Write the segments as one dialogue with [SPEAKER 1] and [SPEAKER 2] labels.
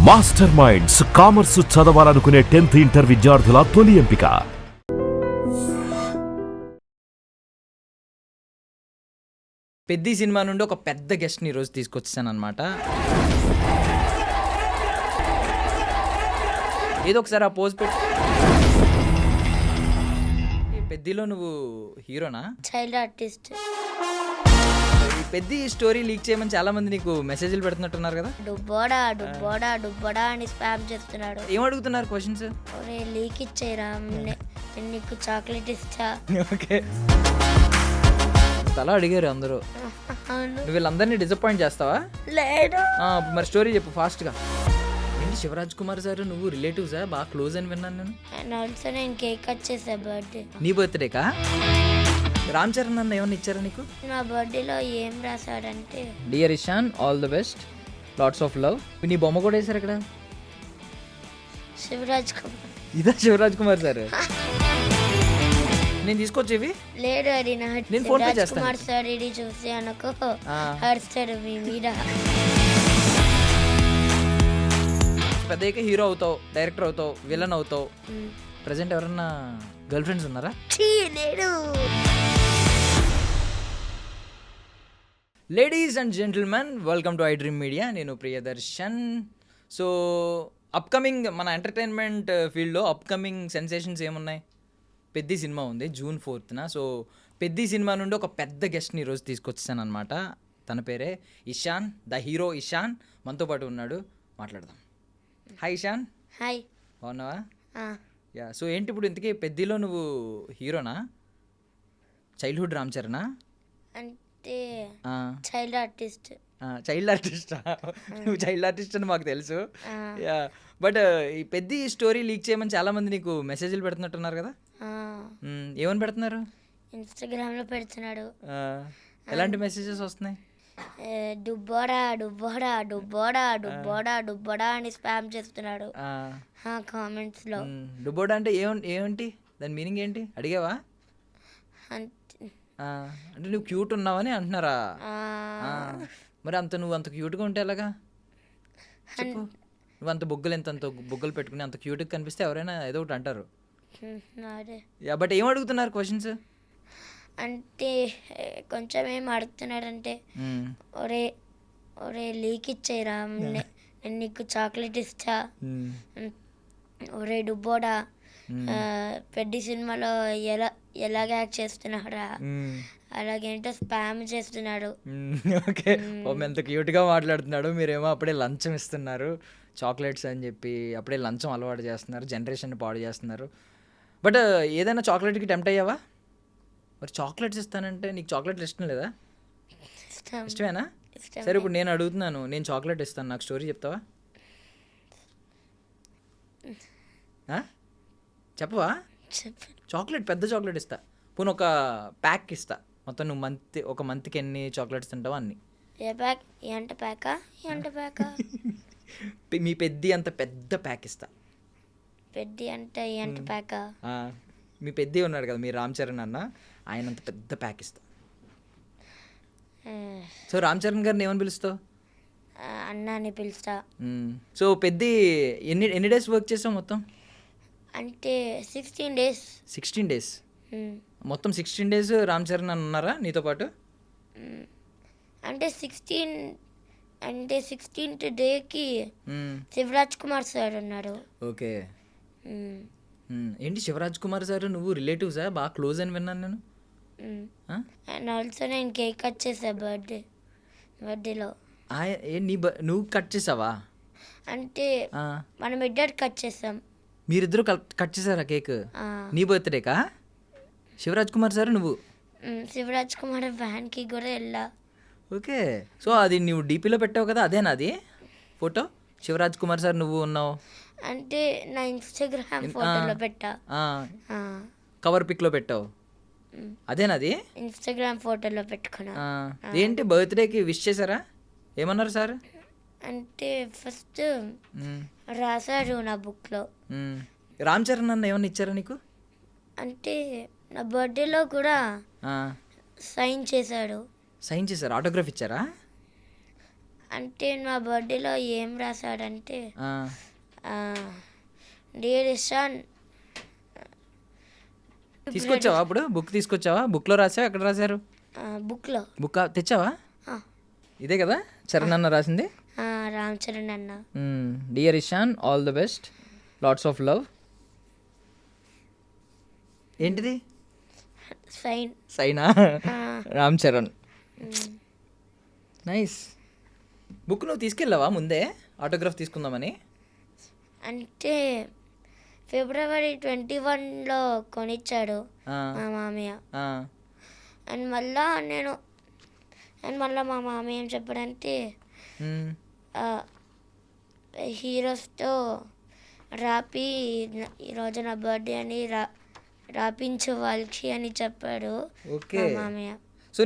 [SPEAKER 1] Master minds commerce చదవాలనుకునే 10th inter విద్యార్థుల తొలి ఎంపిక.
[SPEAKER 2] పెద్ది సినిమా నుండి ఒక పెద్ద గెస్ట్ని ఈరోజు తీసుకొచ్చాను అనమాట. ఏదో ఒకసారి ఆ పోజ్ పెట్టి. పెద్దిలో నువ్వు హీరోనా?
[SPEAKER 3] Child artist.
[SPEAKER 2] ఈ పెద్ది స్టోరీ లీక్ చేయమని చాలా మంది నీకు మెసేజ్లు పెడుతున్నట్టున్నారు కదా.
[SPEAKER 3] డుబ్బోడా డుబ్బోడా డుబ్బోడా అని స్పామ్ చేస్తున్నాడు.
[SPEAKER 2] ఏం అడుగుతున్నారు క్వశ్చన్స్?
[SPEAKER 3] ఒరే లీక్ ఇచ్చేరా, నేను నీకు చాక్లెట్ ఇస్తా.
[SPEAKER 2] ఓకే, అలా అడిగారు అందరూ. నువ్వు వీళ్ళందరినీ డిసప్పాయింట్ చేస్తావా?
[SPEAKER 3] లేడు.
[SPEAKER 2] మరి స్టోరీ చెప్పు ఫాస్ట్గా. ఏంటి శివరాజ్ కుమార్ సార్ నువ్వు రిలేటివ్సా? బాగా క్లోజ్ అని విన్నాను నేను.
[SPEAKER 3] అండ్ ఆల్సో నేను కేక్ కట్ చేసా బర్త్డే.
[SPEAKER 2] నీ బర్త్డేకా? రామ్ చరణ్ అన్న ఏమన్నా ఇచ్చారా నీకు?
[SPEAKER 3] నా బర్త్డేలో ఏం రాశాడంటే,
[SPEAKER 2] dear Ishan, all the best, lots of love. నీ బొమ్మ కూడా వేశారు ఇక్కడ.
[SPEAKER 3] శివరాజ్ కుమార్.
[SPEAKER 2] ఇదా శివరాజ్ కుమార్ సార్? నేను తీసుకొచ్చేవి.
[SPEAKER 3] లేడు, అది నా
[SPEAKER 2] నేను ఫోన్ పే
[SPEAKER 3] శివరాజ్
[SPEAKER 2] చేస్తాను.
[SPEAKER 3] కుమార్ సార్ ఇది చూసి అనుకో హర్స్తాడు మీ మీద.
[SPEAKER 2] పెద్దయ్యాక హీరో అవుతావు, డైరెక్టర్ అవుతావు, విలన్ అవుతావు. ప్రజెంట్ ఎవరన్నా గర్ల్ ఫ్రెండ్స్ ఉన్నారా?
[SPEAKER 3] లేడు.
[SPEAKER 2] Ladies and gentlemen, welcome to I dream media. నేను ప్రియదర్శన్. సో అప్కమింగ్ మన ఎంటర్టైన్మెంట్ ఫీల్డ్లో అప్కమింగ్ సెన్సేషన్స్ ఏమున్నాయి? పెద్ది సినిమా ఉంది June 4th. సో పెద్ది సినిమా నుండి ఒక పెద్ద గెస్ట్ని ఈరోజు తీసుకొచ్చాను అనమాట. తన పేరే ఇషాన్, ద హీరో ఇషాన్ మనతో పాటు ఉన్నాడు. మాట్లాడదాం. హాయ్ ఇషాన్.
[SPEAKER 3] హాయ్.
[SPEAKER 2] బాగున్నావా? యా. సో ఏంటి ఇప్పుడు ఇంతకీ పెద్దిలో నువ్వు హీరోనా? చైల్డ్హుడ్ రామ్ చరణా?
[SPEAKER 3] అంటే చైల్డ్ ఆర్టిస్ట్.
[SPEAKER 2] చైల్డ్ ఆర్టిస్టా? నువ్వు చైల్డ్ ఆర్టిస్ట్ అని మాకు తెలుసు. యా. బట్ ఈ పెద్ది స్టోరీ లీక్ చేయమని చాలా మంది నీకు మెసేజ్లు పెడుతున్నట్టున్నారు కదా. ఏమని పెడుతున్నారు?
[SPEAKER 3] ఇన్స్టాగ్రామ్లో పెడుతున్నాడు.
[SPEAKER 2] ఎలాంటి మెసేజెస్ వస్తున్నాయి?
[SPEAKER 3] డుబ్బోడా డుబ్బోడా డుబ్బోడా డుబ్బోడా డుబ్బోడా అని స్పామ్ చేస్తున్నాడు కామెంట్స్ లో.
[SPEAKER 2] డుబ్బోడా అంటే ఏమిటి దాని మీనింగ్ ఏంటి అడిగావా? అంటే నువ్వు క్యూట్ ఉన్నావని అంటున్నారా? మరి నువ్వు అంత క్యూట్గా ఉంటే ఎలాగా? చెప్పు. నువ్వు అంత బొగ్గలు పెట్టుకుని అంత క్యూట్గా కనిపిస్తే ఎవరైనా ఏదో ఒకటి అంటారు. బట్ ఏం అడుగుతున్నారు క్వశ్చన్స్?
[SPEAKER 3] అంటే కొంచెం ఏం అడుగుతున్నాడంటే, ఒరే ఒరే లీక్ ఇచ్చేరా, నేను నీకు చాక్లెట్ ఇస్తా. ఒరే డుబ్బోడా, పెద్ద సినిమాలో ఎలాగ యాక్ట్ చేస్తున్నాడా, అలాగేంటో స్పామ్ చేస్తున్నాడు.
[SPEAKER 2] ఓకే, ఎంత క్యూట్గా మాట్లాడుతున్నాడు. మీరేమో అప్పుడే లంచం ఇస్తున్నారు, చాక్లెట్స్ అని చెప్పి అప్పుడే లంచం అలవాటు చేస్తున్నారు, జనరేషన్ పాడు చేస్తున్నారు. బట్ ఏదైనా చాక్లెట్కి టెంప్ట్ అయ్యావా? మరి చాక్లెట్స్ ఇస్తానంటే నీకు చాక్లెట్లు ఇష్టం లేదా? ఇష్టమేనా? సరే, ఇప్పుడు నేను అడుగుతున్నాను, నేను చాక్లెట్ ఇస్తాను, నాకు స్టోరీ చెప్తావా? చెప్పవా? చాక్లెట్, పెద్ద చాక్లెట్ ఇస్తా. పోనీ ఒక ప్యాక్ ఇస్తా మొత్తం. నువ్వు ఒక మంత్కి ఎన్ని చాక్లెట్స్ తింటావా అన్ని.
[SPEAKER 3] ఏ ప్యాక్? ఎంత ప్యాకా? ఎంత ప్యాకా?
[SPEAKER 2] మీ పెద్ది అంత పెద్ద ప్యాక్ ఇస్తా.
[SPEAKER 3] పెద్ది అంటే ఎంత ప్యాకా?
[SPEAKER 2] మీ పెద్ది ఉన్నాడు కదా, మీ రామ్ చరణ్ అన్న, ఆయన అంత పెద్ద ప్యాక్ ఇస్తా. సో రామ్ చరణ్ గారిని ఏమని పిలుస్తావు?
[SPEAKER 3] అన్న అని పిలుస్తా.
[SPEAKER 2] సో పెద్ది ఎన్ని డేస్ వర్క్ చేసావు మొత్తం?
[SPEAKER 3] అంటే 16 days.
[SPEAKER 2] 16 days మొత్తం 16 days రామ్ చరణ్ అని ఉన్నారా నీతో పాటు?
[SPEAKER 3] అంటే 16th డేకి శివరాజ్ కుమార్ సార్ ఉన్నాడు.
[SPEAKER 2] ఓకే. ఏంటి శివరాజ్ కుమార్ సార్ నువ్వు రిలేటివ్సా? బాగా క్లోజ్ అని విన్నాను నేను.
[SPEAKER 3] అండ్ ఆల్సో నేను కేక్ కట్ చేసా బర్త్డేలో.
[SPEAKER 2] నువ్వు కట్ చేసావా?
[SPEAKER 3] అంటే మనం ఇద్దరు కట్ చేసాం.
[SPEAKER 2] మీరిద్దరు కట్ చేసారా కేక్? నీ బర్త్డేకా? శివరాజ్ కుమార్ సార్ నువ్వు?
[SPEAKER 3] శివరాజ్ కుమార్ వ్యాన్కి కూడా వెళ్ళా.
[SPEAKER 2] ఓకే. సో అది నువ్వు డీపీలో పెట్టావు కదా, అదేనా అది ఫోటో? శివరాజ్ కుమార్ సార్ నువ్వు ఉన్నావు
[SPEAKER 3] అంటే నా ఇన్స్టాగ్రామ్ ఫోటోలో పెట్టా.
[SPEAKER 2] కవర్ పిక్లో పెట్టావు, అదేనాది?
[SPEAKER 3] ఇన్స్టాగ్రామ్ ఫోటోలో పెట్టుకున్నా.
[SPEAKER 2] ఏంటి బర్త్డేకి విష్ చేశారా? ఏమన్నారు సార్?
[SPEAKER 3] అంటే ఫస్ట్ రాశారు నా బుక్లో.
[SPEAKER 2] రామ్ చరణ్ అన్న ఏమన్నా ఇచ్చారా నీకు?
[SPEAKER 3] అంటే నా బర్త్డేలో కూడా సైన్ చేశాడు.
[SPEAKER 2] సైన్ చేశారు, ఆటోగ్రాఫ్ ఇచ్చారా?
[SPEAKER 3] అంటే నా బర్త్డేలో ఏం రాశాడంటే
[SPEAKER 2] ఆ,
[SPEAKER 3] డియర్ సన్
[SPEAKER 2] తీసుకొచ్చావా అప్పుడు బుక్ తీసుకొచ్చావా? బుక్లో రాసావా? ఎక్కడ రాశారు?
[SPEAKER 3] బుక్లో
[SPEAKER 2] బుక్ తెచ్చావా? ఇదే కదా చరణ్ అన్న రాసింది.
[SPEAKER 3] రామ్ చరణ్ అన్న.
[SPEAKER 2] Dear Ishan, all the best, lots of love. ఏంటిది
[SPEAKER 3] సైన్.
[SPEAKER 2] సైనా? రామ్ చరణ్. నైస్. బుక్ నువ్వు తీసుకెళ్ళావా ముందే ఆటోగ్రాఫ్ తీసుకుందామని?
[SPEAKER 3] అంటే ఫిబ్రవరి 21లో కొనిచ్చాడు
[SPEAKER 2] ఆ,
[SPEAKER 3] మా మామయ్య.
[SPEAKER 2] ఆ,
[SPEAKER 3] అండ్ మళ్ళా మా మామయ్య ఏం చెప్పాడంటే
[SPEAKER 2] మ్,
[SPEAKER 3] హీరోస్తో రాపి ఈరోజు నా బర్త్డే అని రాపించు వాళ్ళకి అని చెప్పాడు
[SPEAKER 2] ఓకే.
[SPEAKER 3] మా మామయ్య.
[SPEAKER 2] సో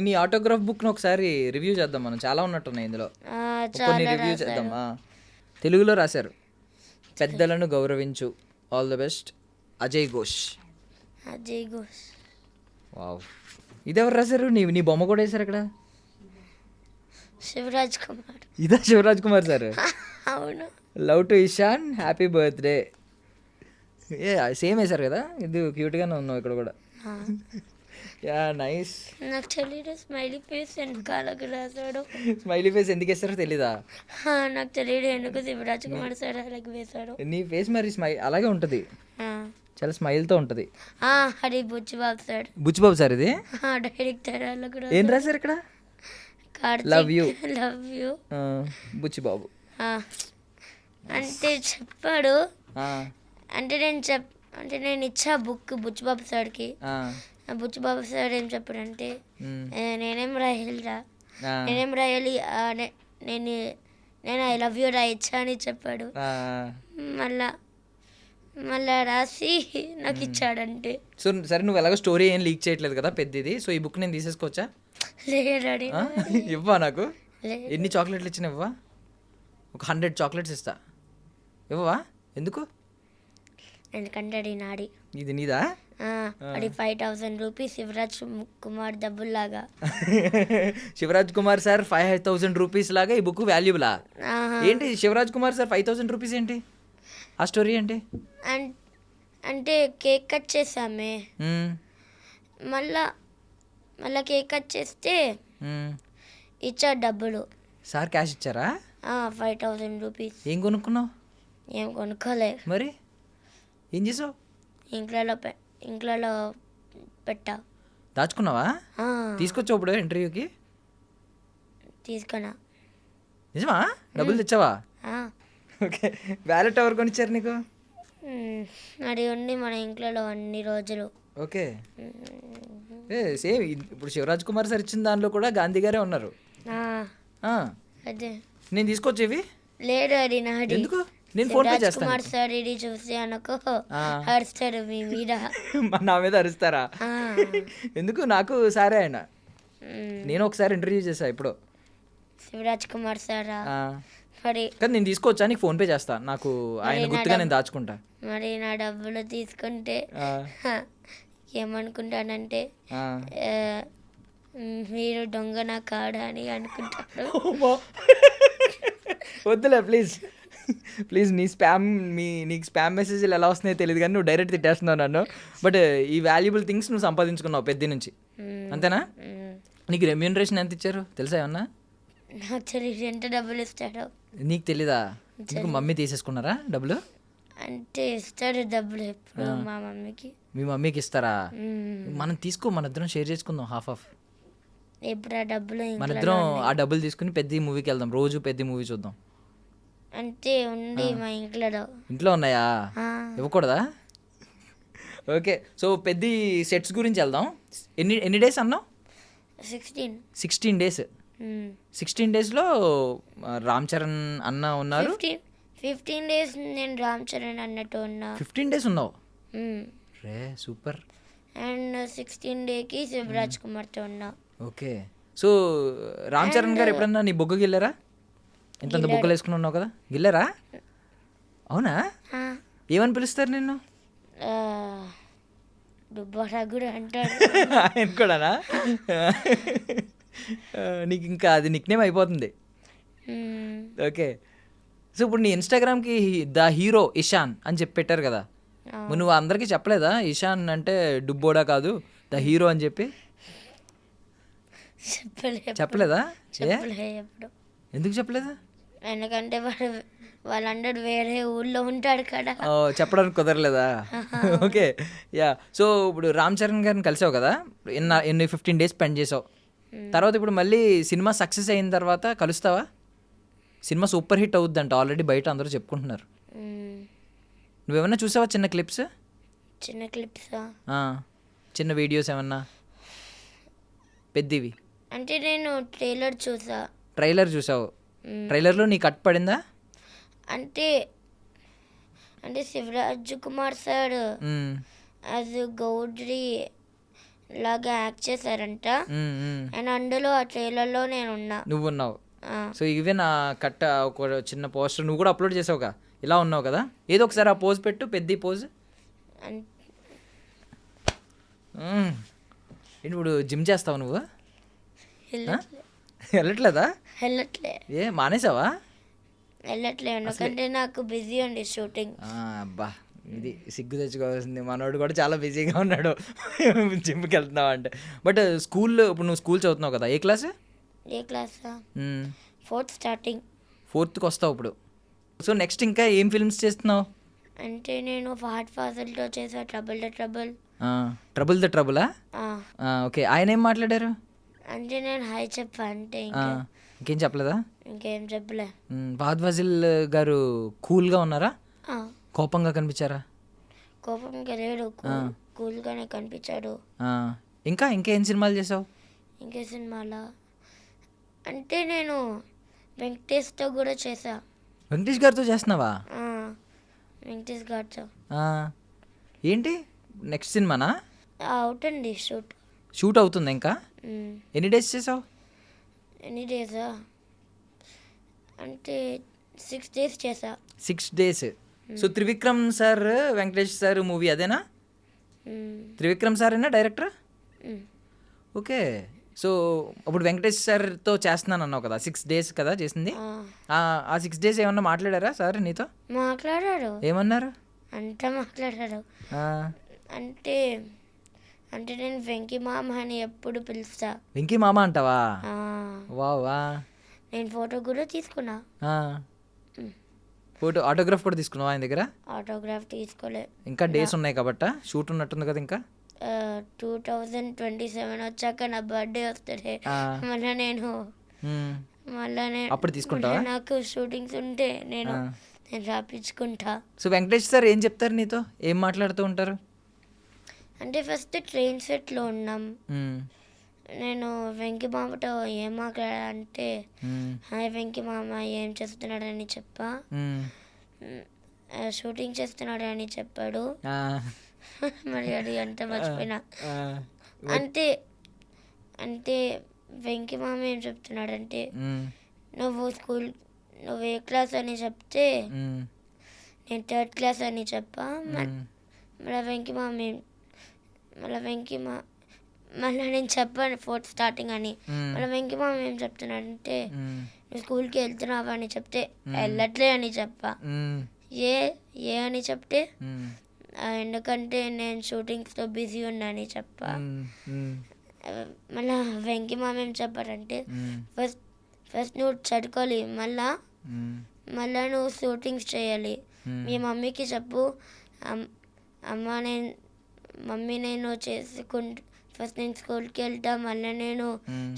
[SPEAKER 2] నీ ఆటోగ్రాఫ్ బుక్ను ఒకసారి రివ్యూ చేద్దాం మనం. చాలా ఉన్నట్టున్నాయి ఇందులో. కొన్ని
[SPEAKER 3] చాలా
[SPEAKER 2] రివ్యూ చేద్దాం. తెలుగులో రాశారు. పెద్దలను గౌరవించు, all the best, Ajay Ghosh.
[SPEAKER 3] Ajay Ghosh.
[SPEAKER 2] Wow. ఇది ఎవరు రాశారు? నీ బొమ్మ కూడా వేశారు అక్కడ.
[SPEAKER 3] శివరాజ్ కుమార్.
[SPEAKER 2] ఇదా శివరాజ్ కుమార్ సార్?
[SPEAKER 3] అవును.
[SPEAKER 2] Love to Ishan, happy birthday. Same వేశారు కదా. ఇది క్యూట్గానే ఉన్నావు ఇక్కడ కూడా. Yeah, nice.
[SPEAKER 3] నాకు తెలియదు స్మైలీ ఫేస్ వెనకాలకు రాశాడు.
[SPEAKER 2] స్మైలీ ఫేస్ ఎందుకు వేస్తారో తెలీదా?
[SPEAKER 3] నాకు తెలియదు ఎందుకు శివరాజ్ కుమార్ సార్ అలాగే వేశాడు.
[SPEAKER 2] నీ ఫేస్ మరి అలాగే ఉంటుంది, చాలా స్మైల్తో ఉంటుంది.
[SPEAKER 3] హరి బుచ్చిబాబు సార్.
[SPEAKER 2] బుచ్చిబాబు సార్ ఇది
[SPEAKER 3] డైరెక్టర్ వాళ్ళకు
[SPEAKER 2] ఏం రాశారు ఇక్కడ? Love you.
[SPEAKER 3] Love you
[SPEAKER 2] Buchibabu
[SPEAKER 3] అంటే చెప్పాడు.
[SPEAKER 2] ఆ,
[SPEAKER 3] అంటే నేను ఇచ్చా బుక్ బుచ్చిబాబు సార్కి.
[SPEAKER 2] ఆ,
[SPEAKER 3] బుచ్చిబాబు సార్ ఏం చెప్పాడంటే
[SPEAKER 2] మ్,
[SPEAKER 3] నేనేం రాయాలిరా,
[SPEAKER 2] ఆ,
[SPEAKER 3] నేనేం రాయాలి, నేను ఐ లవ్ యూ రాయచ్చా అని చెప్పాడు.
[SPEAKER 2] ఆ.
[SPEAKER 3] మళ్ళా రాసి నాకు ఇచ్చాడంటే.
[SPEAKER 2] సో సరే, నువ్వు ఎలాగో స్టోరీ ఏం లీక్ చేయట్లేదు కదా పెద్దది, సో ఈ బుక్ నేను తీసేసుకోవచ్చా?
[SPEAKER 3] లేడాడి.
[SPEAKER 2] ఇవ్వా నాకు?
[SPEAKER 3] లేదు.
[SPEAKER 2] ఎన్ని చాక్లెట్లు ఇచ్చినా ఇవ్వా? ఒక 100 చాక్లెట్స్ ఇస్తా. ఇవ్వవా? ఎందుకు?
[SPEAKER 3] ఎందుకంటే అది నాడి.
[SPEAKER 2] ఇది నీదా?
[SPEAKER 3] అది 5,000 రూపీస్ శివరాజ్ కుమార్ డబ్బుల్లాగా.
[SPEAKER 2] శివరాజ్ కుమార్ సార్ 5,000 రూపీస్ లాగా ఈ బుక్ వాల్యుబులా? ఏంటి శివరాజ్ కుమార్ సార్ 5,000 రూపీస్ ఏంటి? ఆ స్టోరీ ఏంటి?
[SPEAKER 3] అంటే కేక్ కట్ చేసామే,
[SPEAKER 2] మ్మ్.
[SPEAKER 3] మళ్ళా కేక్ కట్ చేస్తే
[SPEAKER 2] మ్మ్.
[SPEAKER 3] ఇచ్చాడు డబ్బులు.
[SPEAKER 2] సార్ క్యాష్ ఇచ్చారా?
[SPEAKER 3] 5,000 రూపీస్.
[SPEAKER 2] ఏం కొనుక్కున్నావు?
[SPEAKER 3] ఏం కొనుక్కోలే.
[SPEAKER 2] మరి ఏం చేసావు?
[SPEAKER 3] ఇంట్లో పెట్టా.
[SPEAKER 2] దాచుకున్నావా? తీసుకొచ్చావు ఇప్పుడు ఇంటర్వ్యూకి?
[SPEAKER 3] తీసుకున్నా.
[SPEAKER 2] నిజమా? డబ్బులు తెచ్చావా? ఓకే. వ్యాలెట్ ఎవరు కొనిచ్చారు నీకు?
[SPEAKER 3] అది ఉండి మన ఇంట్లో అన్ని రోజులు.
[SPEAKER 2] ఓకే. సేమ్ ఇప్పుడు శివరాజ్ కుమార్ సార్ ఇచ్చిన దానిలో కూడా గాంధీ గారే ఉన్నారు.
[SPEAKER 3] అదే
[SPEAKER 2] నేను తీసుకొచ్చేవి
[SPEAKER 3] లేడు, అది నాది.
[SPEAKER 2] ఎందుకు? నేను ఫోన్ పే చేస్తాను.
[SPEAKER 3] కుమార్ సార్ ఇది చూసి అనుకో అరుస్తారు మీ మీద.
[SPEAKER 2] నా మీద అరుస్తారా? ఎందుకు? నాకు సారే ఆయన. నేను ఒకసారి ఇంటర్వ్యూ చేశా ఇప్పుడు.
[SPEAKER 3] శివరాజ్ కుమార్ సారా? మరి
[SPEAKER 2] కానీ నేను తీసుకోవచ్చా? నీకు ఫోన్ పే చేస్తా. నాకు ఆయన గుర్తుగా నేను దాచుకుంటా.
[SPEAKER 3] మరి నా డబ్బులు తీసుకుంటే ఏమనుకుంటానంటే మీరు దొంగ నా కాడా అని అనుకుంటారు.
[SPEAKER 2] వద్దులే ప్లీజ్ ప్లీజ్. నీకు స్పామ్ మెసేజ్లు ఎలా వస్తున్నాయో తెలియదు కానీ నువ్వు డైరెక్ట్ తిట్టేస్తున్నావు నన్ను. బట్ ఈ వాల్యుబుల్ థింగ్స్ నువ్వు సంపాదించుకున్నావు పెద్ద నుంచి, అంతేనా? నీకు రెమ్యూనరేషన్ ఎంత ఇచ్చారు తెలుసా ఏమన్నా?
[SPEAKER 3] నాకు తెలియదు ఎంత డబ్బులు ఇస్తాడో.
[SPEAKER 2] నీకు తెలీదా? నీకు మమ్మీ తీసేసుకున్నారా డబ్బులు?
[SPEAKER 3] అంటే ఇస్తాడు డబ్బులు ఎప్పుడు మా మమ్మీకి.
[SPEAKER 2] మీ మమ్మీకి ఇస్తారా? మనం తీసుకో, మన ఇద్దరం షేర్ చేసుకుందాం హాఫ్.
[SPEAKER 3] ఎప్పుడు ఆ డబ్బులు
[SPEAKER 2] మన ఇద్దరం ఆ డబ్బులు తీసుకుని పెద్ద మూవీకి వెళ్దాం. రోజు పెద్ద మూవీ చూద్దాం.
[SPEAKER 3] అంటే ఉంది మా ఇంట్లో
[SPEAKER 2] ఉన్నాయా? ఇవ్వకూడదా? ఓకే. సో పెద్ద సెట్స్ గురించి వెళ్దాం. ఎన్ని డేస్ అన్నావు? 16 డేస్. 16 డేస్లో రామ్ చరణ్ అన్న ఉన్నారు.
[SPEAKER 3] 15 డేస్ నేను రామ్ చరణ్ అన్నట్టు ఉన్నా.
[SPEAKER 2] 15 డేస్ ఉన్నావు రే, సూపర్.
[SPEAKER 3] అండ్ 16 డేకి శివరాజ్ కుమార్తో ఉన్నా.
[SPEAKER 2] ఓకే. సో రామ్ చరణ్ గారు ఎప్పుడన్నా నీ బొగ్గ గిల్లారా? ఇంతంత బొగ్గలు వేసుకుని ఉన్నావు కదా, గిల్లారా? అవునా? ఏమని పిలుస్తారు నిన్ను?
[SPEAKER 3] దుబ్బారా కూడా అంటాడు.
[SPEAKER 2] ఆయన కూడానా? నీకు ఇంకా అది నిక్నేమ్ అయిపోతుంది. ఓకే. సో ఇప్పుడు నీ ఇన్స్టాగ్రామ్కి ద హీరో ఇషాన్ అని చెప్పి పెట్టారు కదా, మరి నువ్వు అందరికీ చెప్పలేదా ఇషాన్ అంటే డుబ్బోడా కాదు ద హీరో అని చెప్పి? చెప్పలేదా?
[SPEAKER 3] ఎప్పుడు.
[SPEAKER 2] ఎందుకు చెప్పలేదా?
[SPEAKER 3] ఎందుకంటే వాళ్ళందరూ వేరే ఊళ్ళో ఉంటాడు కదా.
[SPEAKER 2] చెప్పడానికి కుదరలేదా? Okay, yeah. సో ఇప్పుడు రామ్ చరణ్ గారిని కలిసావు కదా, ఎన్ని 15 days స్పెండ్ చేసావు. తర్వాత ఇప్పుడు మళ్ళీ సినిమా సక్సెస్ అయిన తర్వాత కలుస్తావా? సినిమా సూపర్ హిట్ అవుద్దంట, ఆల్రెడీ బయట అందరూ చెప్పుకుంటున్నారు. నువ్వేమన్నా చూసావా చిన్న క్లిప్స్?
[SPEAKER 3] చిన్న క్లిప్సా?
[SPEAKER 2] చిన్న వీడియోస్ ఏమన్నా పెద్దవి?
[SPEAKER 3] అంటే నేను ట్రైలర్ చూసా.
[SPEAKER 2] ట్రైలర్ చూసావు? ట్రైలర్లో నీ కట్ పడిందా?
[SPEAKER 3] అంటే శివరాజ్ కుమార్ సార్ యాజ్ గౌడ్రి లాగా యాక్ట్ చేశారంట, అండ్ అందులో ఆ ట్రైలర్లో నేను ఉన్నా.
[SPEAKER 2] నువ్వు ఉన్నావు. సో ఇవే నా కట్ట ఒక చిన్న పోస్టర్ నువ్వు కూడా అప్లోడ్ చేసావుగా, ఇలా ఉన్నావు కదా, ఏదో ఒకసారి ఆ పోజ్ పెట్టు, పెద్ద పోజ్. ఇప్పుడు జిమ్ చేస్తావు నువ్వు? వెళ్ళట్లేదా? ఏ మానేసావా?
[SPEAKER 3] వెళ్ళట్లే, ఎందుకంటే నాకు బిజీ ఉంది షూటింగ్.
[SPEAKER 2] అబ్బా, ఇది సిగ్గు తెచ్చుకోవాల్సింది. మనోడు కూడా చాలా బిజీగా ఉన్నాడు జిమ్కి వెళ్తున్నావు అంటే. బట్ ఇప్పుడు నువ్వు స్కూల్ చదువుతున్నావు కదా, ఏ క్లాస్?
[SPEAKER 3] ఏ క్లాస్? 4th starting.
[SPEAKER 2] 4th వస్తావు ఇప్పుడు. సో నెక్స్ట్ ఇంకా ఏం ఫిల్మ్స్ చేస్తున్నావు?
[SPEAKER 3] అంటే నేను ఫహద్ ఫాజిల్తో చేసా trouble the trouble.
[SPEAKER 2] Trouble the ట్రబులా? ఓకే. ఆయన ఏం మాట్లాడారు?
[SPEAKER 3] అంటే నేను హాయ్ చెప్పా, అంటే
[SPEAKER 2] ఇంకేం చెప్పలేదా?
[SPEAKER 3] ఇంకేం చెప్పలే.
[SPEAKER 2] ఫహద్ ఫాజిల్ గారు కూల్గా ఉన్నారా, కోపంగా కనిపించారా?
[SPEAKER 3] కోపంగా లేడు, కూల్గానే కనిపించాడు.
[SPEAKER 2] ఇంకేం సినిమాలు చేసావు?
[SPEAKER 3] ఇంకే సినిమాలా అంటే నేను వెంకటేష్తో కూడా చేసా.
[SPEAKER 2] వెంకటేష్ గారితో చేస్తున్నావా?
[SPEAKER 3] వెంకటేష్ గారితో.
[SPEAKER 2] ఏంటి నెక్స్ట్ సినిమానా?
[SPEAKER 3] అవుతుంది,
[SPEAKER 2] షూట్ అవుతుంది ఇంకా. ఎన్ని డేస్ చేసావు?
[SPEAKER 3] ఎన్ని డేసా అంటే 6 days చేసా.
[SPEAKER 2] 6 days. So Trivikram sir Venkatesh sir movie అదేనా? త్రివిక్రమ్ సారేనా డైరెక్టర్? ఓకే. సో అప్పుడు వెంకటేష్ సార్తో చేస్తున్నాను అన్నావు కదా, 6 days కదా చేసింది. ఆ 6 days ఏమన్నా మాట్లాడారా సార్ నీతో?
[SPEAKER 3] మాట్లాడారు.
[SPEAKER 2] ఏమన్నారు?
[SPEAKER 3] అంతా మాట్లాడారు. అంటే నేను వెంకీ మామ అని ఎప్పుడు పిలుస్తా.
[SPEAKER 2] వెంకీ మామ అంటావా? వా.
[SPEAKER 3] నేను ఫోటో కూడా తీసుకున్నా.
[SPEAKER 2] ఫోటో ఆటోగ్రాఫ్ కూడా తీసుకున్నావా ఆయన దగ్గర?
[SPEAKER 3] ఆటోగ్రాఫ్ తీసుకోలే,
[SPEAKER 2] ఇంకా డేస్ ఉన్నాయి కాబట్టి. షూట్ ఉన్నట్టుంది కదా ఇంకా.
[SPEAKER 3] 2027 వచ్చాక నా బర్త్డే వస్తుంది, మళ్ళీ నేను
[SPEAKER 2] అప్పుడు తీసుకుంటావా?
[SPEAKER 3] నాకు షూటింగ్స్ ఉంటే నేను రాపించుకుంటా.
[SPEAKER 2] సో వెంకటేష్ సార్ ఏం చెప్తారు నీతో, ఏం మాట్లాడుతూ ఉంటారు?
[SPEAKER 3] అంటే ఫస్ట్ ట్రైన్ సెట్లో ఉన్నాం, నేను వెంకీ మామతో ఏం మాట్లాడాలంటే హాయ్ వెంకీ మామ ఏం చేస్తున్నాడని చెప్పా, షూటింగ్ చేస్తున్నాడని చెప్పాడు. మరి అది అంతా మర్చిపోయినా. అంటే వెంకీ మామ ఏం చెప్తున్నాడంటే నువ్వు ఏ క్లాస్ అని చెప్తే నేను 3rd class అని చెప్పా. మళ్ళీ నేను చెప్పాను 4th starting అని. మళ్ళీ వెంకీ మామ ఏం చెప్తున్నాడంటే నువ్వు స్కూల్కి వెళ్తున్నావా అని చెప్తే వెళ్ళట్లే అని చెప్పా. ఏ అని చెప్తే ఎందుకంటే నేను షూటింగ్స్తో బిజీ ఉన్నా అని చెప్పా. మళ్ళీ వెంకీ మామ ఏం చెప్పారంటే ఫస్ట్ నువ్వు చదువుకోవాలి, మళ్ళా నువ్వు షూటింగ్స్ చేయాలి. మీ మమ్మీకి చెప్పు, మమ్మీ నేను ఫస్ట్ నేను స్కూల్కి వెళ్తా, మళ్ళీ నేను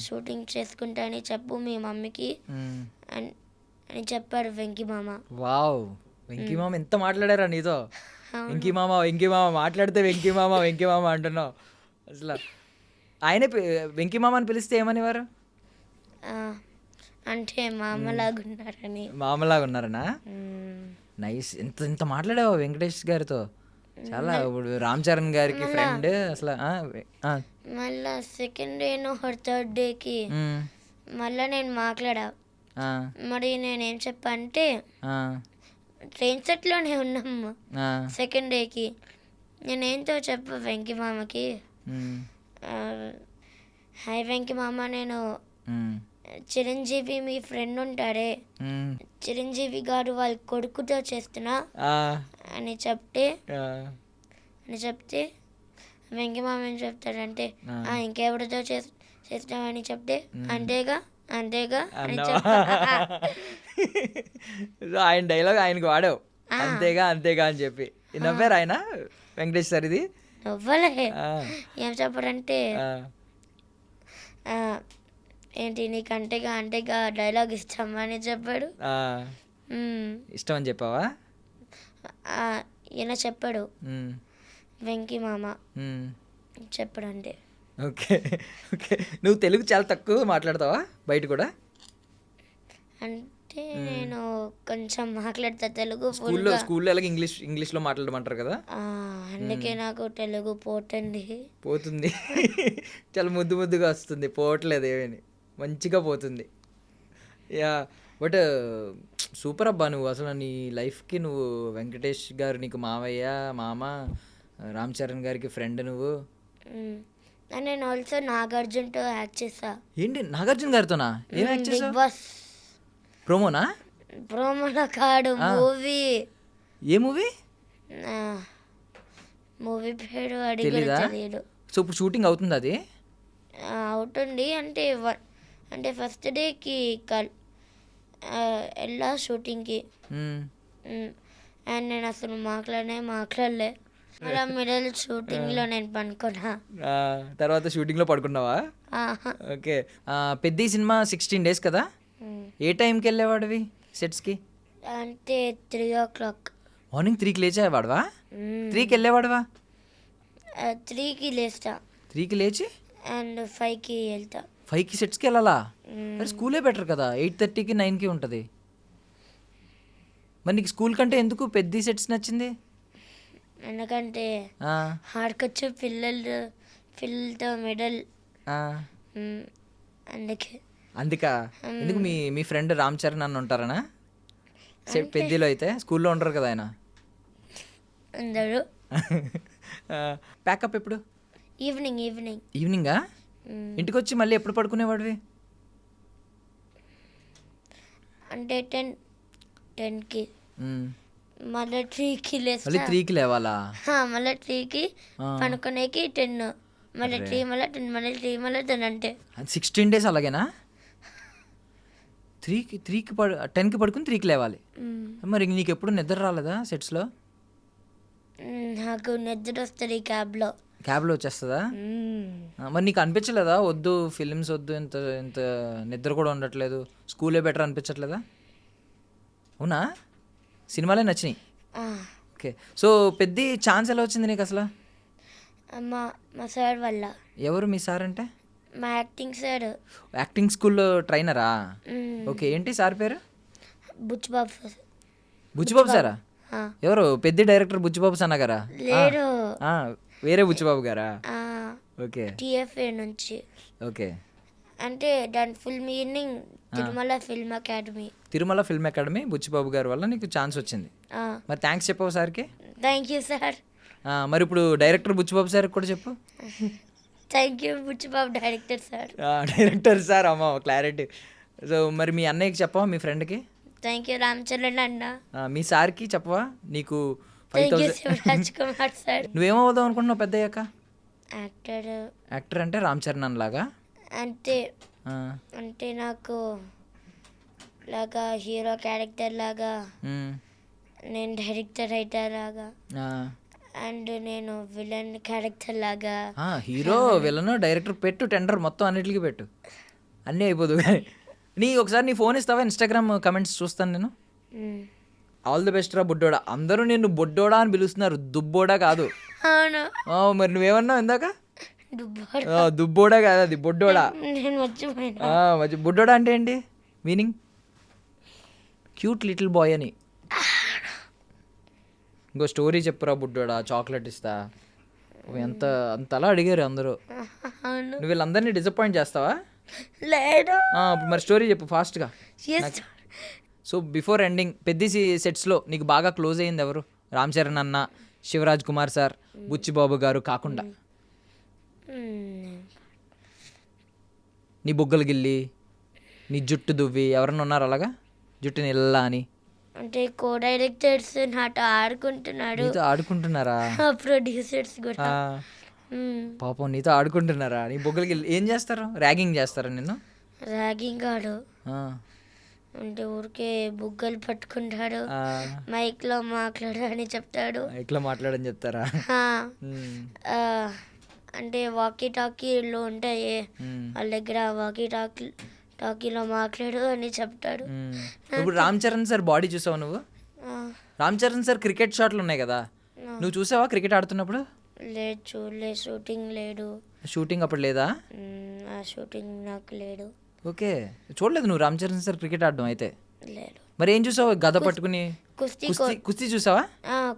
[SPEAKER 3] షూటింగ్ చేసుకుంటా అని చెప్పు మీ మమ్మీకి అని చెప్పాడు వెంకీ మామ.
[SPEAKER 2] వావ్, వెంకీ మామ ఎంత మాట్లాడారా నీతో? వెంకీ మామ మాట్లాడితే వెంకీ మామ అంటున్నావు అసలు. ఆయనే వెంకీ మామ అని పిలిస్తే ఏమనేవారు?
[SPEAKER 3] అంటే మామలాగున్నారని.
[SPEAKER 2] మామలాగున్నారనా? నైస్. ఎంత మాట్లాడావు వెంకటేష్ గారితో? చాలా. ఇప్పుడు రామ్ చరణ్ గారికి ఫ్రెండ్ అసలు.
[SPEAKER 3] మళ్ళా 2nd day 3rd dayకి మళ్ళీ నేను మాట్లాడా. మరి నేనేం చెప్పా అంటే ట్రైన్ సెట్లోనే ఉన్నాము 2nd dayకి. నేనేంతో చెప్పా వెంకీ మామకి, హాయ్ వెంకీ మామ, నేను చిరంజీవి మీ ఫ్రెండ్ ఉంటాడే,
[SPEAKER 2] మ్మ్.
[SPEAKER 3] చిరంజీవి గారు వాళ్ళ కొడుకుతో చేస్తున్నా
[SPEAKER 2] ఆ,
[SPEAKER 3] అని చెప్తే
[SPEAKER 2] ఆ,
[SPEAKER 3] వెంకీ మామ ఏం చెప్తాడంటే
[SPEAKER 2] ఆ.
[SPEAKER 3] ఇంకెవరితో చేస్తామని చెప్తే అంతేగా అని
[SPEAKER 2] అన్నావా? సో ఆయన డైలాగ్ ఆయనకు వాడావు, అంతేగా అంతేగా అని చెప్పి. నవ్వారు ఆయన వెంకటేష్ సార్ ఇది?
[SPEAKER 3] నవ్వలే.
[SPEAKER 2] ఆ,
[SPEAKER 3] ఏం చెప్పాడంటే
[SPEAKER 2] ఆ,
[SPEAKER 3] ఏంటి నీకు అంటేగా డైలాగ్ ఇస్తామని చెప్పాడు.
[SPEAKER 2] ఆ.
[SPEAKER 3] మ్మ్.
[SPEAKER 2] ఇష్టం అని చెప్పావా?
[SPEAKER 3] ఈయన చెప్పాడు,
[SPEAKER 2] మ్మ్.
[SPEAKER 3] వెంకీ మామ
[SPEAKER 2] మ్మ్.
[SPEAKER 3] చెప్పాడంటే.
[SPEAKER 2] Okay okay. నువ్వు తెలుగు చాలా తక్కువ మాట్లాడతావా బయట కూడా?
[SPEAKER 3] అంటే నేను కొంచెం మాట్లాడతా తెలుగు
[SPEAKER 2] స్కూల్లో
[SPEAKER 3] ఫుల్గా.
[SPEAKER 2] స్కూల్లో ఎలాగ ఇంగ్లీష్లో మాట్లాడమంటారు కదా,
[SPEAKER 3] అందుకే నాకు తెలుగు పోతండి.
[SPEAKER 2] పోతుంది. చాలా ముద్దుగా వస్తుంది, పోవట్లేదు ఏమని, మంచిగా పోతుంది. యా, బట్ సూపర్ అబ్బా నువ్వు అసలు. నీ లైఫ్కి నువ్వు వెంకటేష్ గారు నీకు మావయ్య, మామ, రామ్ చరణ్ గారికి ఫ్రెండ్ నువ్వు.
[SPEAKER 3] నేను ఆల్సో నాగార్జున్తో యాక్ట్ చేసా.
[SPEAKER 2] ఏంటి నాగార్జున గారితోనా? ఏం యాక్ట్
[SPEAKER 3] బిగ్
[SPEAKER 2] చేసావు?
[SPEAKER 3] బాస్
[SPEAKER 2] ప్రోమోనా?
[SPEAKER 3] ప్రోమోలో కాడు, మూవీ.
[SPEAKER 2] ఏ మూవీ?
[SPEAKER 3] మూవీ పేరు అడిగి
[SPEAKER 2] తెలీదా?
[SPEAKER 3] తెలియదు.
[SPEAKER 2] సో ఇప్పుడు షూటింగ్ అవుతుంది అది?
[SPEAKER 3] అవుతుంది అంటే ఫస్ట్ డేకి వెళ్ళా షూటింగ్కి.
[SPEAKER 2] మ్మ్.
[SPEAKER 3] అండ్ నేను అసలు మాట్లాడలే. అలా మిడిల్ షూటింగ్లో నేను పనుకున్నా.
[SPEAKER 2] ఆ, తర్వాత షూటింగ్లో పడుకున్నావా?
[SPEAKER 3] ఆహా.
[SPEAKER 2] ఓకే. పెద్ద సినిమా 16 days కదా, ఏ టైంకి వెళ్ళేవాడివి సెట్స్కి?
[SPEAKER 3] అంటే 3 o'clock.
[SPEAKER 2] మార్నింగ్ 3కి లేచేవాడువా? 3కి వెళ్ళేవాడువా?
[SPEAKER 3] 3కి లేస్తా
[SPEAKER 2] 3కి లేచి
[SPEAKER 3] అండ్ 5కి వెళ్తా.
[SPEAKER 2] 5కి సెట్స్కి వెళ్ళాలా? మరి స్కూలే బెటర్ కదా, 8:30కి 9కి ఉంటుంది. మరి నీకు స్కూల్ కంటే ఎందుకు పెద్ద సెట్స్ నచ్చింది?
[SPEAKER 3] ఎందుకంటే
[SPEAKER 2] ఆ,
[SPEAKER 3] ఆడుకొచ్చే పిల్లలతో మిడల్,
[SPEAKER 2] ఆ.
[SPEAKER 3] అందుకే.
[SPEAKER 2] అందుకా? ఎందుకు మీ ఫ్రెండ్ రామ్ చరణ్ అన్న ఉంటారనా సెట్ పెద్దలో? అయితే స్కూల్లో ఉంటారు కదా ఆయన.
[SPEAKER 3] అందరూ
[SPEAKER 2] ప్యాకప్ ఎప్పుడు?
[SPEAKER 3] ఈవినింగ్.
[SPEAKER 2] ఈవినింగా? ఇంటికి వచ్చి మళ్ళీ ఎప్పుడు పడుకునేవాడివి?
[SPEAKER 3] అంటే 10కి
[SPEAKER 2] మ్మ్.
[SPEAKER 3] మళ్ళీ 3కి లేస్తా.
[SPEAKER 2] మళ్ళీ 3కి లేవాలా?
[SPEAKER 3] మళ్ళీ 3కి పనుకునేకి 10, మళ్ళీ 3, మళ్ళీ 10, మళ్ళీ 3, మళ్ళీ 10 అంటే
[SPEAKER 2] 16 days అలాగేనా? 10కి 3కి పడుకుని 3కి లేవాలి. మరి నీకు ఎప్పుడు నిద్ర రాలేదా సెట్స్లో?
[SPEAKER 3] నాకు నిద్ర వస్తుంది
[SPEAKER 2] క్యాబ్లో వచ్చేస్తుందా? మరి నీకు అనిపించలేదా వద్దు ఫిలిమ్స్ వద్దు, ఇంత నిద్ర కూడా ఉండట్లేదు, స్కూలే బెటర్ అనిపించట్లేదా? అవునా? సినిమాలే నచ్చినాయి. ఓకే. సో పెద్ద ఛాన్స్ ఎలా వచ్చింది నీకు అసలు?
[SPEAKER 3] మా సార్ వల్ల.
[SPEAKER 2] ఎవరు మీ సార్ అంటే?
[SPEAKER 3] మా యాక్టింగ్ సార్.
[SPEAKER 2] యాక్టింగ్ స్కూల్లో ట్రైనరా? ఓకే. ఏంటి సార్ పేరు? బుచ్చిబాబు సారా? ఎవరు? పెద్ద డైరెక్టర్ బుచ్చిబాబు సన్న గారా?
[SPEAKER 3] లేరు,
[SPEAKER 2] వేరే బుచ్చిబాబు గారా? ఓకే.
[SPEAKER 3] TFA నుంచి.
[SPEAKER 2] ఓకే.
[SPEAKER 3] అంటే దాని full meaning Tirumala film academy.
[SPEAKER 2] Buchibabu గారి వల్ల నీకు ఛాన్స్ వచ్చింది. మరి థ్యాంక్స్ చెప్పావు సార్కి?
[SPEAKER 3] Thank you sir.
[SPEAKER 2] మరి ఇప్పుడు డైరెక్టర్ బుచ్చిబాబు సార్కి కూడా చెప్పు.
[SPEAKER 3] Thank you Buchibabu director sir.
[SPEAKER 2] Director sir, అమ్మ క్లారిటీ. సో మరి మీ అన్నయ్యకి చెప్పవా, మీ ఫ్రెండ్కి?
[SPEAKER 3] థ్యాంక్ యూ రామ్ చరణ్ అన్న.
[SPEAKER 2] మీ సార్కి చెప్పవా? నీకు
[SPEAKER 3] thank you
[SPEAKER 2] 5,000.
[SPEAKER 3] Shivaraj Kumar sir.
[SPEAKER 2] నువ్వేమవుదాం అనుకుంటున్నావు పెద్ద అయ్యాక?
[SPEAKER 3] యాక్టర్
[SPEAKER 2] అంటే రామ్ చరణ్ అన్నలాగా?
[SPEAKER 3] అంటే నాకు లాగా హీరో క్యారెక్టర్ లాగా, నేను డైరెక్టర్ రైటర్ లాగా, అండ్ నేను విలన్ క్యారెక్టర్ లాగా.
[SPEAKER 2] హీరో, విలన్, డైరెక్టర్ పెట్టు, టెండర్ మొత్తం అన్నిటికీ పెట్టు, అన్నీ అయిపోదు. కానీ ఒకసారి నీ ఫోన్ ఇస్తావా? ఇన్స్టాగ్రామ్ కమెంట్స్ చూస్తాను నేను. ఆల్ ది బెస్ట్ రా బుడ్డోడా. అందరూ నిన్ను బొడ్డోడా అని పిలుస్తున్నారు, దుబ్బోడా కాదు.
[SPEAKER 3] అవును.
[SPEAKER 2] మరి నువ్వేమన్నావు ఇందాక?
[SPEAKER 3] దుబ్బోడా.
[SPEAKER 2] దుబ్బోడా కాదు, అది బొడ్డోడా.
[SPEAKER 3] నేను మర్చిపోయినా.
[SPEAKER 2] బుడ్డోడా అంటే ఏంటి మీనింగ్? క్యూట్ లిటిల్ బాయ్ అని. ఇంకో స్టోరీ చెప్పురా బుడ్డోడా, చాక్లెట్ ఇస్తా. అంతలా అడిగారు అందరూ. నువ్వు వీళ్ళందరినీ డిసప్పాయింట్ చేస్తావా?
[SPEAKER 3] లేదు.
[SPEAKER 2] మరి స్టోరీ చెప్పు ఫాస్ట్గా. సో బిఫోర్ ఎండింగ్ పెద్ద సెట్స్లో నీకు బాగా క్లోజ్ అయ్యింది ఎవరు? రామ్ చరణ్ అన్న, శివరాజ్ కుమార్ సార్, బుచ్చిబాబు గారు కాకుండా నీ బొగ్గలు గిల్లి నీ జుట్టు దువ్వి ఎవరన్నా ఉన్నారు అలాగా జుట్టుని ఇలా అని
[SPEAKER 3] అంటే కో డైరెక్టర్స్ నాతో ఆడుకుంటున్నాడు,
[SPEAKER 2] నీతో ఆడుకుంటున్నారా?
[SPEAKER 3] ప్రొడ్యూసర్స్ కూడా.
[SPEAKER 2] ఆ, పాపం నీతో ఆడుకుంటున్నారా? నీ బొగ్గలకి ఏం చేస్తారు? ర్యాగింగ్ చేస్తారా నిన్ను?
[SPEAKER 3] ర్యాగింగ్ ఆడు
[SPEAKER 2] ఆ,
[SPEAKER 3] అంటే ఊరికే బుగ్గలు పట్టుకుంటాడు,
[SPEAKER 2] ఆ,
[SPEAKER 3] మైక్ లో మాట్లాడు అని చెప్తాడు.
[SPEAKER 2] ఇట్లా మాట్లాడని చెప్తారా?
[SPEAKER 3] ఆ,
[SPEAKER 2] ఉమ్,
[SPEAKER 3] ఆ, అంటే వాకీ టాకీలు ఉంటాయి
[SPEAKER 2] ఉమ్,
[SPEAKER 3] వాళ్ళ దగ్గర, వాకీ టాకీలో మాట్లాడు అని చెప్తాడు.
[SPEAKER 2] ఉమ్. ఇప్పుడు రామ్ చరణ్ సార్ బాడీ చూసావా నువ్వు?
[SPEAKER 3] ఆ,
[SPEAKER 2] రామ్ చరణ్ సార్ క్రికెట్ షాట్లు ఉన్నాయి కదా, నువ్వు చూసావా క్రికెట్ ఆడుతున్నప్పుడు?
[SPEAKER 3] లేదు, చూడలే, షూటింగ్ లేడు.
[SPEAKER 2] షూటింగ్ అప్పుడు లేదా?
[SPEAKER 3] ఆ షూటింగ్ నాకు లేడు.
[SPEAKER 2] ఓకే, చూడలేదు నువ్వు రామ్ చరణ్ సార్ క్రికెట్ ఆడడం అయితే?
[SPEAKER 3] లేడు.
[SPEAKER 2] మరి ఏం చూసావు? గద పట్టుకుని
[SPEAKER 3] కుస్తీ
[SPEAKER 2] కుస్తీ చూసావా?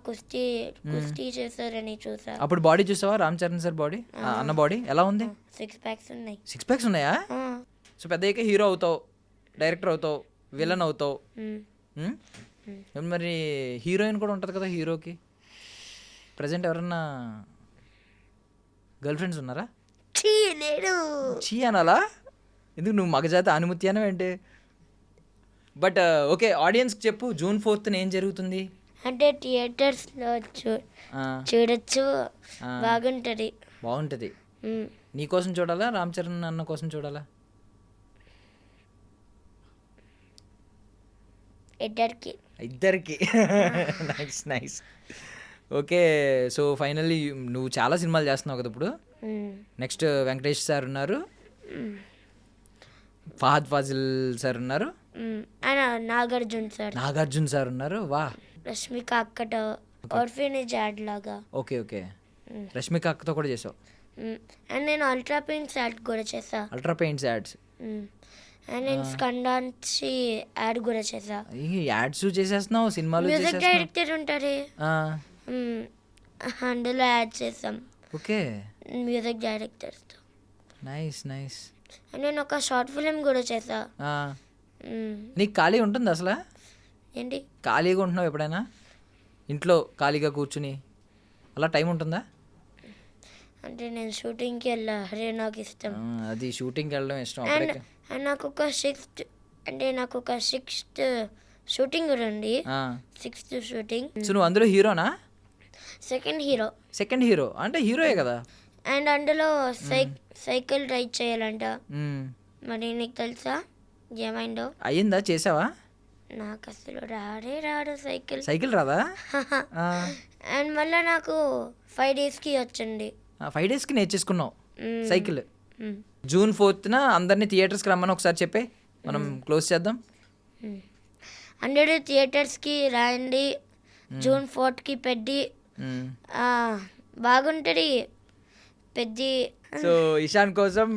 [SPEAKER 3] కుస్తీ చేస్తారని చూసా.
[SPEAKER 2] అప్పుడు బాడీ చూసావా రామ్ చరణ్ సార్ బాడీ? అన్న బాడీ ఎలా ఉంది?
[SPEAKER 3] 6 ప్యాక్స్ ఉన్నాయి.
[SPEAKER 2] 6 ప్యాక్స్ ఉన్నాయా?
[SPEAKER 3] ఆ,
[SPEAKER 2] సో పెద్దయ్యాక హీరో అవుతావు, డైరెక్టర్ అవుతావు, విలన్ అవుతావు.
[SPEAKER 3] ఉమ్.
[SPEAKER 2] మరి హీరోయిన్ కూడా ఉంటుంది కదా హీరోకి. ప్రజెంట్ ఎవరన్నా గర్ల్ ఫ్రెండ్స్ ఉన్నారా?
[SPEAKER 3] ఛీ, లేడు.
[SPEAKER 2] చీ అనాలా? ఎందుకు నువ్వు మగజాతి అనుమతి ఏంటి? బట్ ఓకే, ఆడియన్స్కి చెప్పు జూన్ 4th ఏం జరుగుతుంది?
[SPEAKER 3] అంటే థియేటర్స్ లో
[SPEAKER 2] ఆ,
[SPEAKER 3] చూడొచ్చు,
[SPEAKER 2] ఆ.
[SPEAKER 3] బాగుంటది.
[SPEAKER 2] బాగుంటుంది.
[SPEAKER 3] ఉమ్.
[SPEAKER 2] నీ కోసం చూడాలా, రామ్ చరణ్ అన్న కోసం చూడాలా?
[SPEAKER 3] ఇద్దరికి.
[SPEAKER 2] ఇద్దరికి. Nice nice. Okay, so finally నువ్వు చాలా సినిమాలు చేస్తున్నావు కదా ఇప్పుడు. నెక్స్ట్ వెంకటేష్ సార్ ఉన్నారు, ఫహద్ ఫాజిల్ సార్ ఉన్నారు,
[SPEAKER 3] ఆయన నాగార్జున
[SPEAKER 2] సార్ ఉన్నారు. వా,
[SPEAKER 3] రష్మిక అక్కట ఆర్ఫనేజ్ యాడ్ లాగా.
[SPEAKER 2] ఓకే ఓకే, రష్మిక అక్కతో కూడా చేసావు.
[SPEAKER 3] అండ్ నేను అల్ట్రా పెయింట్స్ యాడ్ కూడా చేసా.
[SPEAKER 2] Ultra paints ads.
[SPEAKER 3] అండ్ నేను స్కండాన్సి యాడ్ కూడా చేసా.
[SPEAKER 2] యాడ్స్ చేసేస్తున్నావు, సినిమాలు
[SPEAKER 3] మ్యూజిక్ డైరెక్టర్ ఉంటారే,
[SPEAKER 2] ఆ,
[SPEAKER 3] అందులో యాడ్ చేసాం.
[SPEAKER 2] ఓకే,
[SPEAKER 3] మ్యూజిక్ డైరెక్టర్స్తో.
[SPEAKER 2] Nice nice.
[SPEAKER 3] అండ్ నేను ఒక షార్ట్ ఫిలిం కూడా చేసా.
[SPEAKER 2] నీకు ఖాళీ ఉంటుంది అసలు?
[SPEAKER 3] ఏంటి
[SPEAKER 2] ఖాళీగా ఉంటున్నావు ఎప్పుడైనా? ఇంట్లో ఖాళీగా కూర్చుని అలా టైం ఉంటుందా?
[SPEAKER 3] అంటే నేను షూటింగ్కి వెళ్ళా, అరే నాకు ఇష్టం.
[SPEAKER 2] అది షూటింగ్కి వెళ్ళడం ఇష్టం.
[SPEAKER 3] అండ్ నాకు ఒక సిక్స్త్ షూటింగ్ కూడా ఉంది. 6th shooting.
[SPEAKER 2] సో నువ్వు అందులో హీరోనా?
[SPEAKER 3] సెకండ్ హీరో
[SPEAKER 2] అంటే హీరోయే కదా.
[SPEAKER 3] అండ్ అందులో సైకిల్ రైడ్ చేయాలంట. మరి నీకు తెలుసా ఏమైందో?
[SPEAKER 2] అయ్యిందా? చేసావా?
[SPEAKER 3] నాకు అసలు రాడు
[SPEAKER 2] సైకిల్ రాదా?
[SPEAKER 3] అండ్ మళ్ళీ నాకు 5 daysకి వచ్చింది.
[SPEAKER 2] 5 daysకి నేర్చేసుకున్నావు సైకిల్. జూన్ 4th అందరినీ థియేటర్స్కి రమ్మని ఒకసారి చెప్పే, మనం క్లోజ్ చేద్దాం.
[SPEAKER 3] 100 థియేటర్స్కి రాయండి. జూన్ 4th పెద్ది బాగుంటుంది. పెద్ది.
[SPEAKER 2] సో ఇషాన్ కోసం,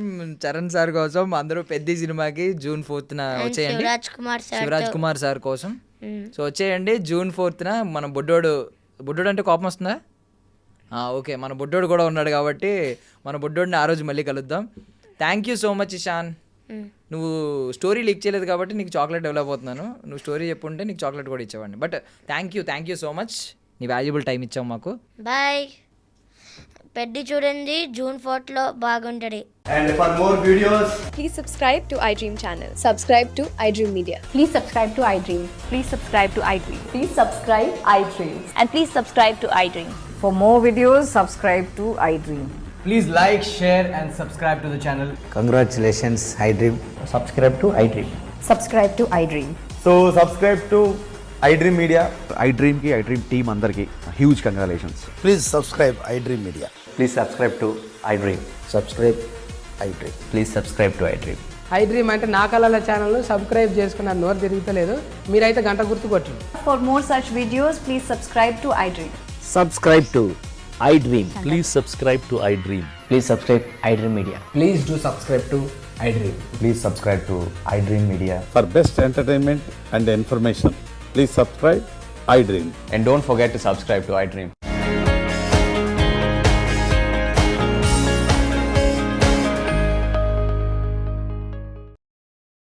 [SPEAKER 2] చరణ్ సార్ కోసం అందరూ పెద్ద సినిమాకి జూన్ 4th వచ్చేయండి. శివరాజ్ కుమార్ సార్ కోసం సో వచ్చేయండి జూన్ 4th. మన బుడ్డోడు అంటే కోపం వస్తుందా? ఓకే, మన బుడ్డోడు కూడా ఉన్నాడు కాబట్టి మన బుడ్డోడిని ఆ రోజు మళ్ళీ కలుద్దాం. Thank you so much Ishan. నువ్వు స్టోరీ లీక్ చేయలేదు కాబట్టి నీకు చాక్లెట్ డెవలప్ అవుతున్నాను. నువ్వు స్టోరీ చెప్పుంటే నీకు చాక్లెట్ కూడా ఇచ్చేవాడిని. But thank you so much, నీ వాల్యుబుల్ టైం ఇచ్చావు మాకు.
[SPEAKER 3] బాయ్. పెద్ద చూడండి, జూన్ 4th బాగుంటుంది.
[SPEAKER 4] And for more videos,
[SPEAKER 5] please subscribe to iDream channel. Subscribe to iDream Media.
[SPEAKER 6] Please subscribe to iDream.
[SPEAKER 5] Please subscribe to iDream.
[SPEAKER 6] Please subscribe iDream.
[SPEAKER 5] And please subscribe to iDream.
[SPEAKER 6] For more videos, subscribe to iDream.
[SPEAKER 4] please like, share and subscribe to the channel.
[SPEAKER 7] Congratulations, iDream.
[SPEAKER 4] Subscribe to iDream.
[SPEAKER 6] Subscribe to iDream.
[SPEAKER 4] So subscribe to iDream Media.
[SPEAKER 8] iDream ki iDream team andarki huge congratulations.
[SPEAKER 7] Please subscribe iDream Media. Please subscribe to iDream. Subscribe iDream. Please subscribe to iDream.
[SPEAKER 9] iDream అంటే నా కళల channel subscribe చేసుకున్న నోరు తిరుగుతలేదు, మీరైతే గంట గుర్తు కొట్టండి.
[SPEAKER 6] For more such videos, please subscribe to iDream.
[SPEAKER 7] Subscribe to iDream.
[SPEAKER 1] Please subscribe to iDream.
[SPEAKER 7] Please subscribe iDream Media.
[SPEAKER 4] Please do subscribe to iDream.
[SPEAKER 7] Please subscribe to iDream Media.
[SPEAKER 8] For best entertainment and information, please subscribe iDream.
[SPEAKER 7] And don't forget to subscribe to iDream.